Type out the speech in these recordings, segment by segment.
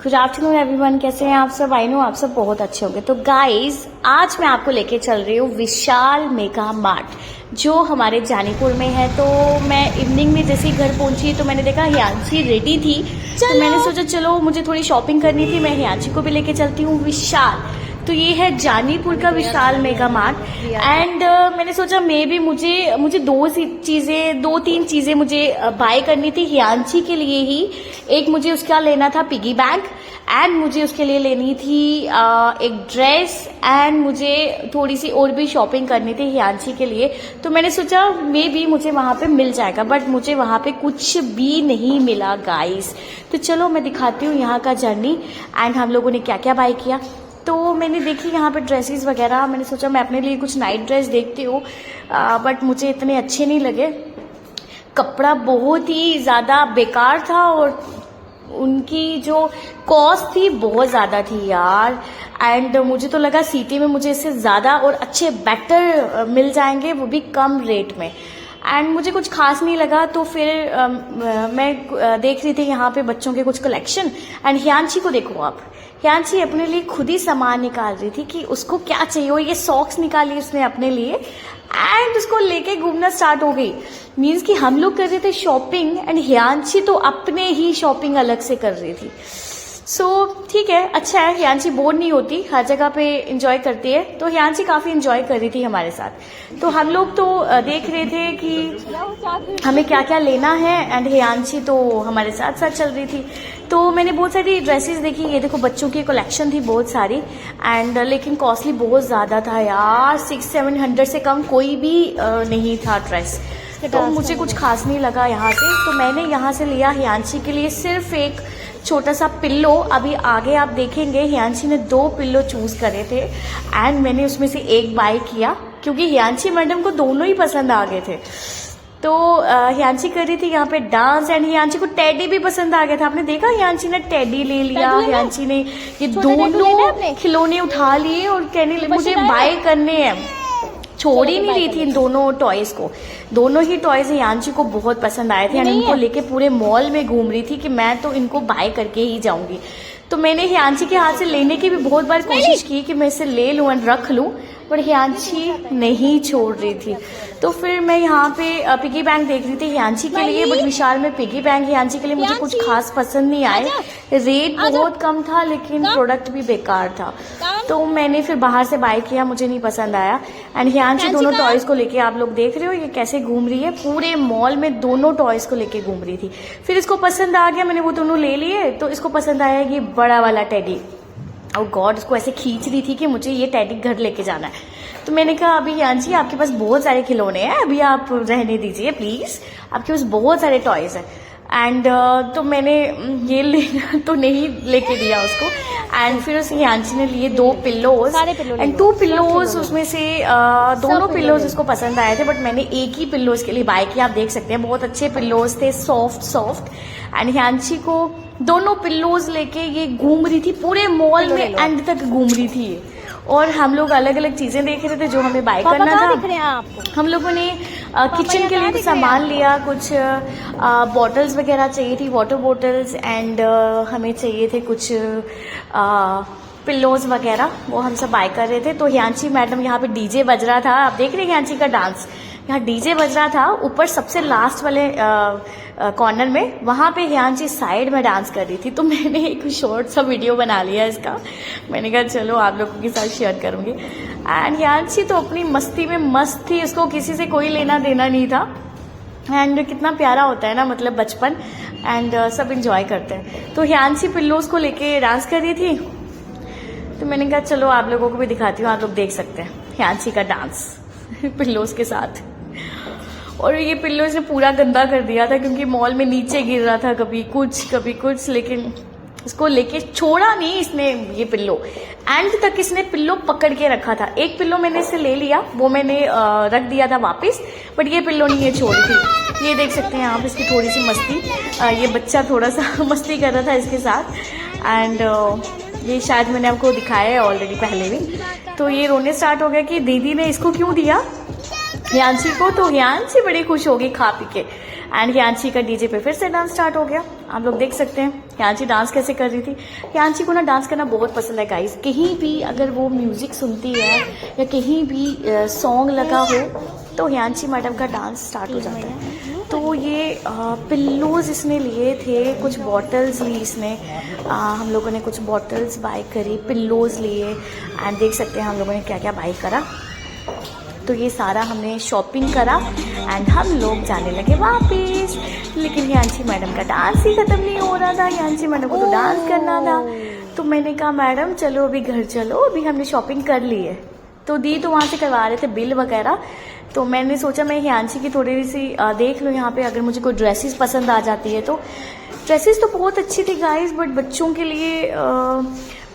Good afternoon everyone, कैसे हैं आप सब? आई नो आप सब बहुत अच्छे होंगे। तो गाइज, आज मैं आपको लेके चल रही हूँ विशाल मेगा मार्ट जो हमारे जानीपुर में है। तो मैं इवनिंग में जैसे ही घर पहुंची तो मैंने देखा हियांशी रेडी थी, तो मैंने सोचा चलो मुझे थोड़ी शॉपिंग करनी थी, मैं हियांशी को भी लेके चलती हूँ विशाल। तो ये है जानीपुर का विशाल मेगा मार्ट एंड मैंने सोचा मे भी मुझे दो तीन चीजें मुझे बाय करनी थी हियांशी के लिए ही। एक मुझे उसका लेना था पिगी बैंक एंड मुझे उसके लिए लेनी थी एक ड्रेस एंड मुझे थोड़ी सी और भी शॉपिंग करनी थी हियांशी के लिए। तो मैंने सोचा मे भी मुझे वहां पे मिल जाएगा, बट मुझे वहां पे कुछ भी नहीं मिला गाइस। तो चलो मैं दिखाती हूँ यहाँ का जर्नी एंड हम लोगों ने क्या क्या बाय किया। तो मैंने देखी यहाँ पे ड्रेसेस वगैरह, मैंने सोचा मैं अपने लिए कुछ नाइट ड्रेस देखती हूँ, बट मुझे इतने अच्छे नहीं लगे। कपड़ा बहुत ही ज़्यादा बेकार था और उनकी जो कॉस्ट थी बहुत ज़्यादा थी यार। एंड मुझे तो लगा सिटी में मुझे इससे ज़्यादा और अच्छे बेटर मिल जाएंगे, वो भी कम रेट में। एंड मुझे कुछ खास नहीं लगा। तो फिर मैं देख रही थी यहाँ पे बच्चों के कुछ कलेक्शन एंड हियांशी को देखो आप, हियांशी अपने लिए खुद ही सामान निकाल रही थी कि उसको क्या चाहिए। ये सॉक्स निकाली उसने अपने लिए एंड उसको लेके घूमना स्टार्ट हो गई। मीन्स कि हम लोग कर रहे थे शॉपिंग एंड हियांशी तो अपने ही शॉपिंग अलग से कर रही थी। सो ठीक है, अच्छा है, हियांशी बोर नहीं होती, हर जगह पे एंजॉय करती है। तो हियांशी काफी एंजॉय कर रही थी हमारे साथ। तो हम लोग तो देख रहे थे कि हमें क्या क्या लेना है एंड हियांशी तो हमारे साथ साथ चल रही थी। तो मैंने बहुत सारी ड्रेसेस देखी, ये देखो बच्चों की कलेक्शन थी बहुत सारी एंड लेकिन कॉस्टली बहुत ज़्यादा था यार, 600-700 से कम कोई भी नहीं था ड्रेस। तो मुझे कुछ खास नहीं लगा यहाँ से। तो मैंने यहाँ से लिया हियांशी के लिए सिर्फ एक छोटा सा पिल्लो। अभी आगे आप देखेंगे हियांशी ने 2 पिल्लो चूज करे थे एंड मैंने उसमें से एक बाय किया क्योंकि हियांशी मैडम को दोनों ही पसंद आ गए थे। तो हियांशी कर रही थी यहाँ पे डांस एंड हियांशी को टेडी भी पसंद आ गया था। आपने देखा हियांशी ने टेडी ले लिया, हियांशी ने ये दोनों खिलौने उठा लिए और कहने मुझे बाय करने हैं। छोड़ ही नहीं रही थी इन दोनों टॉयज को। दोनों ही टॉयज हियांशी को बहुत पसंद आए थे एंड इनको लेके पूरे मॉल में घूम रही थी कि मैं तो इनको बाय करके ही जाऊंगी। तो मैंने हियांशी के हाथ से लेने की भी बहुत बार कोशिश की कि मैं इसे ले लूं एंड रख लूं, पर हियांशी नहीं छोड़ रही थी। तो फिर मैं यहाँ पे पिगी बैंक देख रही थी हियांशी के लिए, बट विशाल में पिगी बैंक हियांशी के लिए मुझे कुछ खास पसंद नहीं आए। रेट बहुत कम था लेकिन प्रोडक्ट भी बेकार था। तो मैंने फिर बाहर से बाय किया, मुझे नहीं पसंद आया। एंड हियांशी दोनों टॉयज को लेके, आप लोग देख रहे हो ये कैसे घूम रही है, पूरे मॉल में दोनों टॉयज को लेके घूम रही थी। फिर इसको पसंद आ गया, मैंने वो दोनों ले लिए। तो इसको पसंद आया ये बड़ा वाला टेडी। और गॉड, उसको ऐसे खींच रही थी कि मुझे ये टेडी घर लेके जाना है। तो मैंने कहा अभी हियांशी आपके पास बहुत सारे खिलौने हैं, अभी आप रहने दीजिए प्लीज, आपके पास बहुत सारे टॉयज हैं। एंड तो मैंने ये लेना तो नहीं लेके दिया उसको। एंड फिर उस हियांशी ने लिए 2 पिल्लोज एंड 2 पिल्लोज, उसमें से दोनों पिल्लोज उसको पसंद आए थे, बट मैंने एक ही पिल्लोज के लिए बाय किया। आप देख सकते हैं बहुत अच्छे पिल्लोज थे, सॉफ्ट। एंड हियांशी को दोनों पिल्लोज लेके ये घूम रही थी पूरे मॉल में, एंड तक घूम रही थी। और हम लोग अलग अलग चीजें देख रहे थे जो हमें बाय करना था। हम लोगों ने किचन के लिए कुछ सामान लिया, कुछ बॉटल्स वगैरह चाहिए थी, वाटर बॉटल्स एंड हमें चाहिए थे कुछ पिल्लोज वगैरह, वो हम सब बाय कर रहे थे। तो हियांशी मैडम यहाँ पे डीजे बज रहा था, आप देख रहे हैं हियांशी का डांस, यहाँ डीजे बज रहा था ऊपर सबसे लास्ट वाले कॉर्नर में, वहां पे हियांशी साइड में डांस कर रही थी। तो मैंने एक शॉर्ट सा वीडियो बना लिया इसका, मैंने कहा चलो आप लोगों के साथ शेयर करूंगी। एंड हियांशी तो अपनी मस्ती में मस्त थी, उसको किसी से कोई लेना देना नहीं था। एंड कितना प्यारा होता है ना, मतलब बचपन, एंड सब इंजॉय करते हैं। तो हियांशी पिल्लोज को लेके डांस कर रही थी, तो मैंने कहा चलो आप लोगों को भी दिखाती हूँ, आप लोग देख सकते हैं हियांशी का डांस पिल्लोज के साथ। और ये पिल्लो इसने पूरा गंदा कर दिया था क्योंकि मॉल में नीचे गिर रहा था, कभी कुछ, लेकिन इसको लेके छोड़ा नहीं इसने ये पिल्लो, एंड तक इसने पिल्लो पकड़ के रखा था। एक पिल्लो मैंने इससे ले लिया, वो मैंने रख दिया था वापस, बट ये पिल्लो नहीं ये छोड़ी थी। ये देख सकते हैं आप इसकी थोड़ी सी मस्ती, ये बच्चा थोड़ा सा मस्ती कर रहा था इसके साथ। एंड ये शायद मैंने आपको दिखाया है ऑलरेडी पहले भी। तो ये रोने स्टार्ट हो गया कि दीदी ने इसको क्यों दिया, हियांशी को, तो हियांशी बड़ी खुश होगी खा पी के। एंड हियांशी का डीजे पे फिर से डांस स्टार्ट हो गया। आप लोग देख सकते हैं हियांशी डांस कैसे कर रही थी। हियांशी को ना डांस करना बहुत पसंद है गाइस। कहीं भी अगर वो म्यूजिक सुनती है या कहीं भी सॉन्ग लगा हो तो हियांशी मैडम का डांस स्टार्ट हो जाता है। तो ये पिल्लोज इसने लिए थे, कुछ बॉटल्स ली इसने। हम लोगों ने कुछ बॉटल्स बाय करी, पिल्लोज लिए। एंड देख सकते हैं हम लोगों ने क्या क्या बाय करा। तो ये सारा हमने शॉपिंग करा एंड हम लोग जाने लगे वापस। लेकिन हियांशी मैडम का डांस ही ख़त्म नहीं हो रहा था। हियांशी मैडम को तो डांस करना था। तो मैंने कहा मैडम चलो अभी घर चलो, अभी हमने शॉपिंग कर ली है। तो दी तो वहाँ से करवा रहे थे बिल वगैरह। तो मैंने सोचा मैं हियांशी की थोड़ी सी देख लूँ यहाँ पे, अगर मुझे कोई ड्रेसेस पसंद आ जाती है तो। ड्रेसेस तो बहुत अच्छी थी गाइस, बट बच्चों के लिए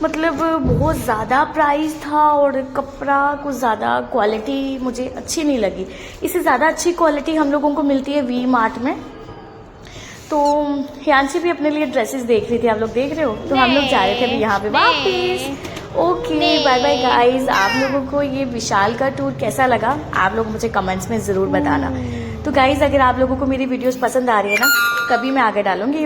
मतलब बहुत ज़्यादा प्राइस था और कपड़ा कुछ ज़्यादा क्वालिटी मुझे अच्छी नहीं लगी। इससे ज़्यादा अच्छी क्वालिटी हम लोगों को मिलती है वी मार्ट में। तो हियांशी भी अपने लिए ड्रेसेस देख रही थी, आप लोग देख रहे हो। तो हम लोग जा रहे थे अभी यहाँ पे वापस। Okay bye bye guys. आप लोगों को ये विशाल का टूर कैसा लगा आप लोग मुझे कमेंट्स में ज़रूर बताना। तो गाइस अगर आप लोगों को मेरी वीडियोस पसंद आ रही है ना, कभी मैं आगे डालूंगी।